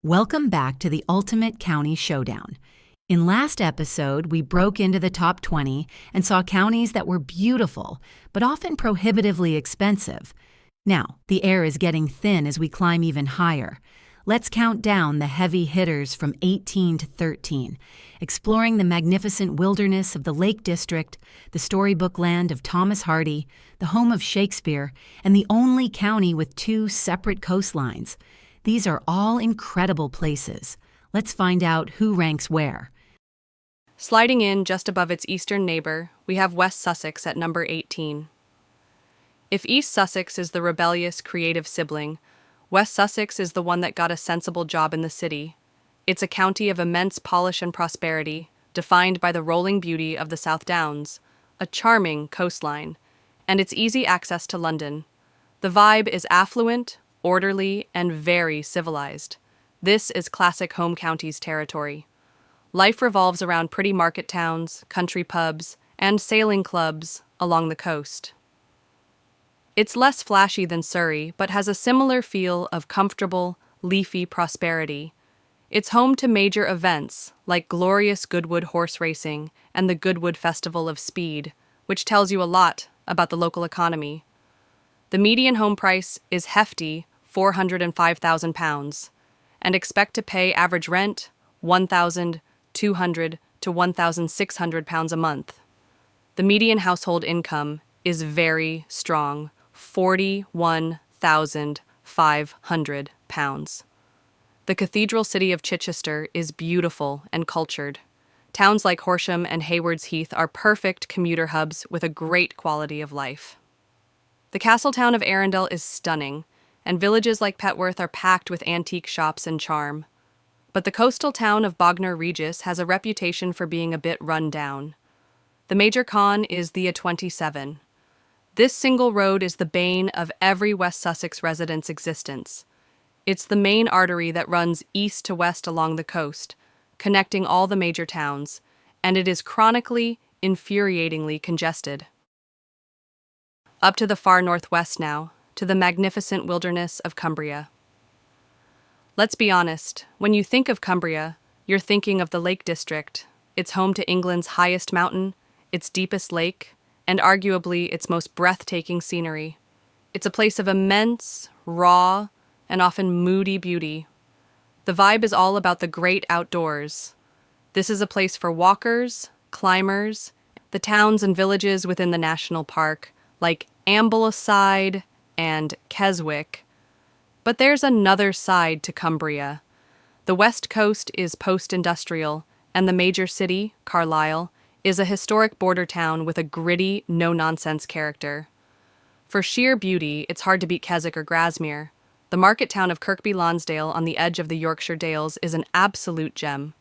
Welcome back to the Ultimate County Showdown. In last episode, we broke into the top 20 and saw counties that were beautiful, but often prohibitively expensive. Now, the air is getting thin as we climb even higher. Let's count down the heavy hitters from 18 to 13, exploring the magnificent wilderness of the Lake District, the storybook land of Thomas Hardy, the home of Shakespeare, and the only county with two separate coastlines. These are all incredible places. Let's find out who ranks where. Sliding in just above its eastern neighbor, we have West Sussex at number 18. If East Sussex is the rebellious, creative sibling, West Sussex is the one that got a sensible job in the city. It's a county of immense polish and prosperity, defined by the rolling beauty of the South Downs, a charming coastline, and its easy access to London. The vibe is affluent, orderly, and very civilized. This is classic home counties territory. Life revolves around pretty market towns, country pubs, and sailing clubs along the coast. It's less flashy than Surrey, but has a similar feel of comfortable, leafy prosperity. It's home to major events like glorious Goodwood horse racing and the Goodwood Festival of Speed, which tells you a lot about the local economy. The median home price is hefty £405,000, and expect to pay average rent £1,200 to £1,600 a month. The median household income is very strong, £41,500. The cathedral city of Chichester is beautiful and cultured. Towns like Horsham and Haywards Heath are perfect commuter hubs with a great quality of life. The castle town of Arundel is stunning, and villages like Petworth are packed with antique shops and charm. But the coastal town of Bognor Regis has a reputation for being a bit run down. The major con is the A27. This single road is the bane of every West Sussex resident's existence. It's the main artery that runs east to west along the coast, connecting all the major towns, and it is chronically, infuriatingly congested. Up to the far northwest now, to the magnificent wilderness of Cumbria. Let's be honest, when you think of Cumbria, you're thinking of the Lake District. It's home to England's highest mountain, its deepest lake, and arguably its most breathtaking scenery. It's a place of immense, raw, and often moody beauty. The vibe is all about the great outdoors. This is a place for walkers, climbers, the towns and villages within the national park, like Ambleside and Keswick. But there's another side to Cumbria. The west coast is post-industrial, and the major city, Carlisle, is a historic border town with a gritty, no-nonsense character. For sheer beauty, it's hard to beat Keswick or Grasmere. The market town of Kirkby Lonsdale on the edge of the Yorkshire Dales is an absolute gem.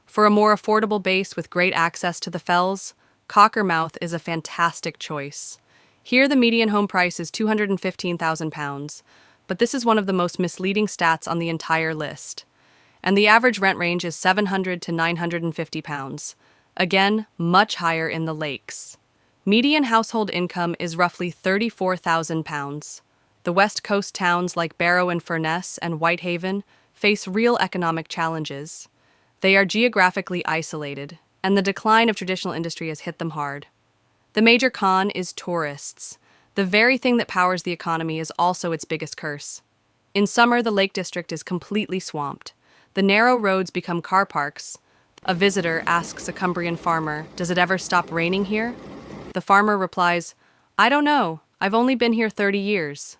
For a more affordable base with great access to the fells, Cockermouth is a fantastic choice. Here the median home price is £215,000, but this is one of the most misleading stats on the entire list. And the average rent range is £700 to £950. Again, much higher in the lakes. Median household income is roughly £34,000. The west coast towns like Barrow and Furness and Whitehaven face real economic challenges. They are geographically isolated, and the decline of traditional industry has hit them hard. The major con is tourists. The very thing that powers the economy is also its biggest curse. In summer, the Lake District is completely swamped. The narrow roads become car parks. A visitor asks a Cumbrian farmer, "Does it ever stop raining here?" The farmer replies, "I don't know. I've only been here 30 years.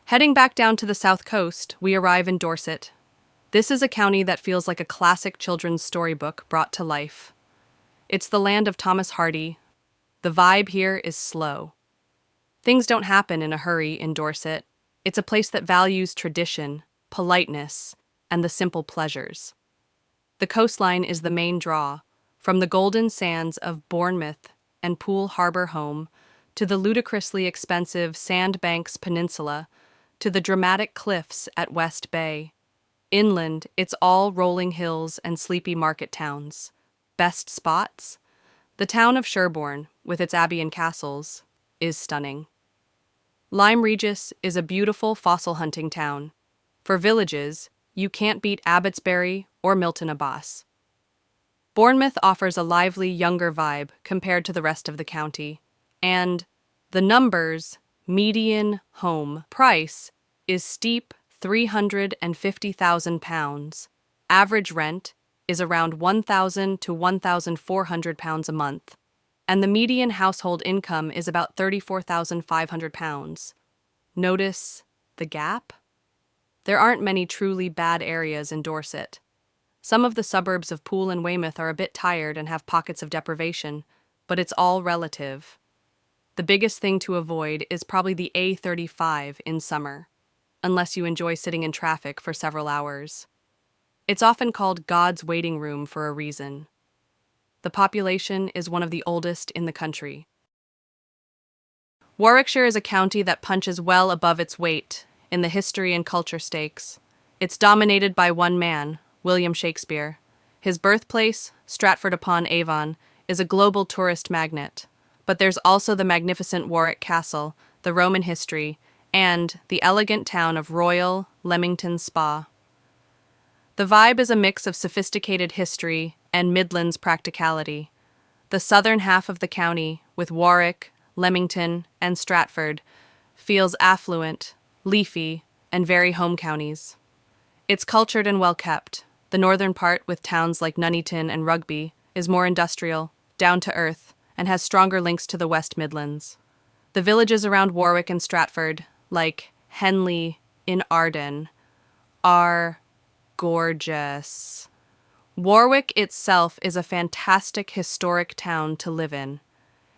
Heading back down to the south coast, we arrive in Dorset. This is a county that feels like a classic children's storybook brought to life. It's the land of Thomas Hardy. The vibe here is slow. Things don't happen in a hurry in Dorset. It's a place that values tradition, politeness, and the simple pleasures. The coastline is the main draw, from the golden sands of Bournemouth and Poole Harbour home, to the ludicrously expensive Sandbanks Peninsula, to the dramatic cliffs at West Bay. Inland, it's all rolling hills and sleepy market towns. Best spots? The town of Sherborne, with its abbey and castles, is stunning. Lyme Regis is a beautiful fossil hunting town. For villages, you can't beat Abbotsbury or Milton Abbas. Bournemouth offers a lively, younger vibe compared to the rest of the county. And the numbers, median home price, is steep £350,000. Average rent is around £1,000 to £1,400 a month. And the median household income is about £34,500. Notice the gap? There aren't many truly bad areas in Dorset. Some of the suburbs of Poole and Weymouth are a bit tired and have pockets of deprivation, but it's all relative. The biggest thing to avoid is probably the A35 in summer, unless you enjoy sitting in traffic for several hours. It's often called God's waiting room for a reason. The population is one of the oldest in the country. Warwickshire is a county that punches well above its weight in the history and culture stakes. It's dominated by one man, William Shakespeare. His birthplace, Stratford-upon-Avon, is a global tourist magnet, but there's also the magnificent Warwick Castle, the Roman history, and the elegant town of Royal Leamington Spa. The vibe is a mix of sophisticated history and Midlands practicality. The southern half of the county, with Warwick, Leamington, and Stratford, feels affluent, leafy, and very home counties. It's cultured and well-kept. The northern part, with towns like Nuneaton and Rugby, is more industrial, down-to-earth, and has stronger links to the West Midlands. The villages around Warwick and Stratford, like Henley in Arden, are gorgeous. Warwick itself is a fantastic historic town to live in.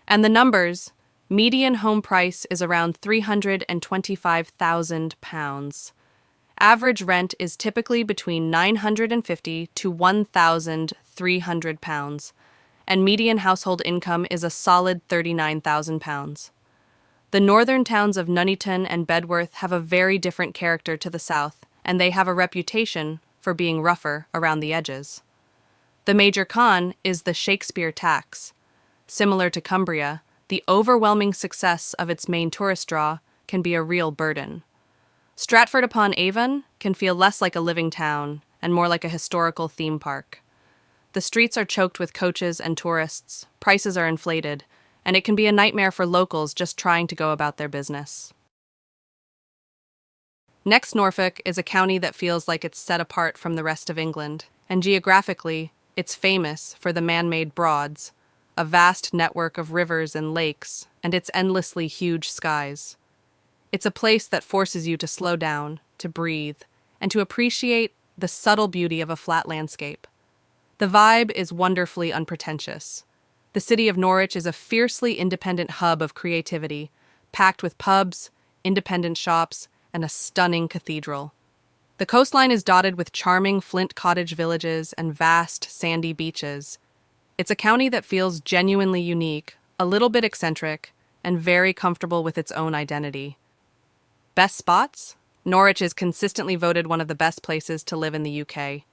And the numbers, median home price is around £325,000. Average rent is typically between £950 to £1,300, and median household income is a solid £39,000. The northern towns of Nuneaton and Bedworth have a very different character to the south, and they have a reputation for being rougher around the edges. The major con is the Shakespeare tax. Similar to Cumbria, the overwhelming success of its main tourist draw can be a real burden. Stratford-upon-Avon can feel less like a living town and more like a historical theme park. The streets are choked with coaches and tourists, prices are inflated, and it can be a nightmare for locals just trying to go about their business. Next, Norfolk is a county that feels like it's set apart from the rest of England, and geographically, it's famous for the man-made Broads, a vast network of rivers and lakes, and its endlessly huge skies. It's a place that forces you to slow down, to breathe, and to appreciate the subtle beauty of a flat landscape. The vibe is wonderfully unpretentious. The city of Norwich is a fiercely independent hub of creativity, packed with pubs, independent shops, and a stunning cathedral. The coastline is dotted with charming flint cottage villages and vast, sandy beaches. It's a county that feels genuinely unique, a little bit eccentric, and very comfortable with its own identity. Best spots? Norwich is consistently voted one of the best places to live in the UK.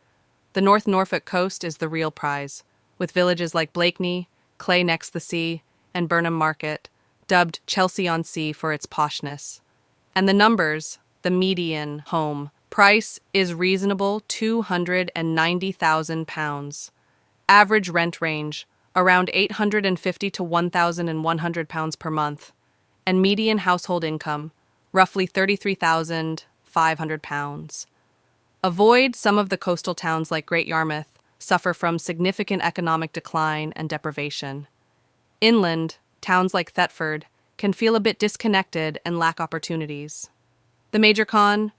The North Norfolk coast is the real prize, with villages like Blakeney, Clay next the sea, and Burnham Market, dubbed Chelsea-on-Sea for its poshness. And the numbers, the median home price is reasonable £290,000. Average rent range, around £850 to £1,100 per month, and median household income, roughly £33,500. Avoid some of the coastal towns like Great Yarmouth suffer from significant economic decline and deprivation. Inland, towns like Thetford can feel a bit disconnected and lack opportunities. The major con?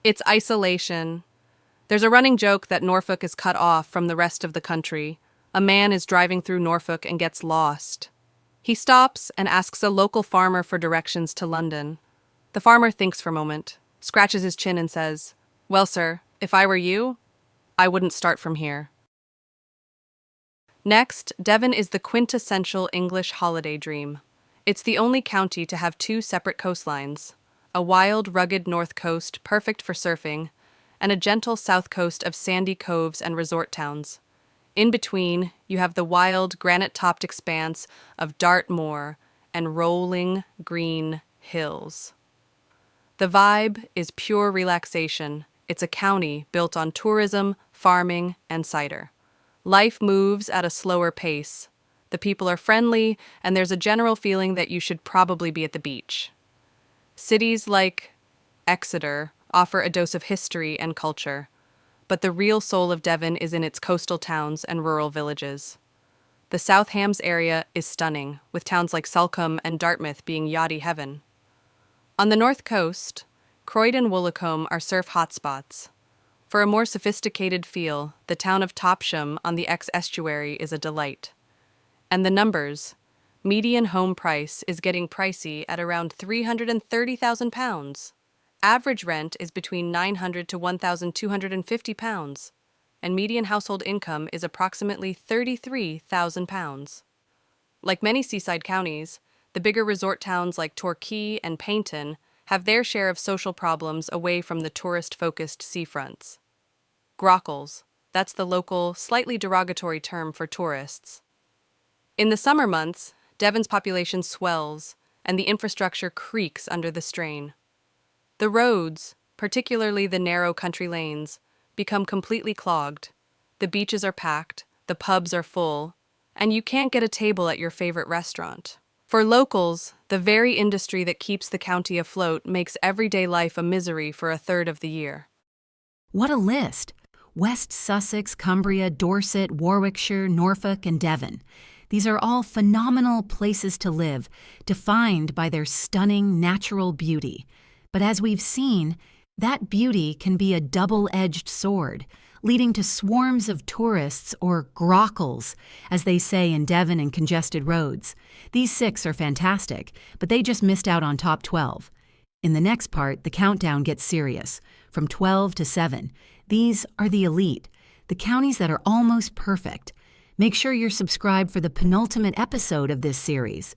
It's isolation. There's a running joke that Norfolk is cut off from the rest of the country. A man is driving through Norfolk and gets lost. He stops and asks a local farmer for directions to London. The farmer thinks for a moment, scratches his chin and says, "Well, sir, if I were you, I wouldn't start from here." Next, Devon is the quintessential English holiday dream. It's the only county to have two separate coastlines, a wild, rugged north coast perfect for surfing, and a gentle south coast of sandy coves and resort towns. In between, you have the wild, granite-topped expanse of Dartmoor and rolling green hills. The vibe is pure relaxation It's a county built on tourism, farming, and cider. Life moves at a slower pace. The people are friendly, and there's a general feeling that you should probably be at the beach. Cities like Exeter offer a dose of history and culture, but the real soul of Devon is in its coastal towns and rural villages. The South Hams area is stunning, with towns like Salcombe and Dartmouth being yachty heaven. On the north coast, Croydon and Woolacombe are surf hotspots. For a more sophisticated feel, the town of Topsham on the estuary is a delight. And the numbers. Median home price is getting pricey at around £330,000. Average rent is between £900 to £1,250, and median household income is approximately £33,000. Like many seaside counties, the bigger resort towns like Torquay and Paignton have their share of social problems away from the tourist-focused seafronts. Grockles, that's the local, slightly derogatory term for tourists. In the summer months, Devon's population swells, and the infrastructure creaks under the strain. The roads, particularly the narrow country lanes, become completely clogged. The beaches are packed, the pubs are full, and you can't get a table at your favorite restaurant. For locals, the very industry that keeps the county afloat makes everyday life a misery for a third of the year. What a list! West Sussex, Cumbria, Dorset, Warwickshire, Norfolk, and Devon. These are all phenomenal places to live, defined by their stunning natural beauty. But as we've seen, that beauty can be a double-edged sword, leading to swarms of tourists, or grockles, as they say in Devon and congested roads. These 6 are fantastic, but they just missed out on top 12. In the next part, the countdown gets serious, from 12 to 7. These are the elite, the counties that are almost perfect. Make sure you're subscribed for the penultimate episode of this series.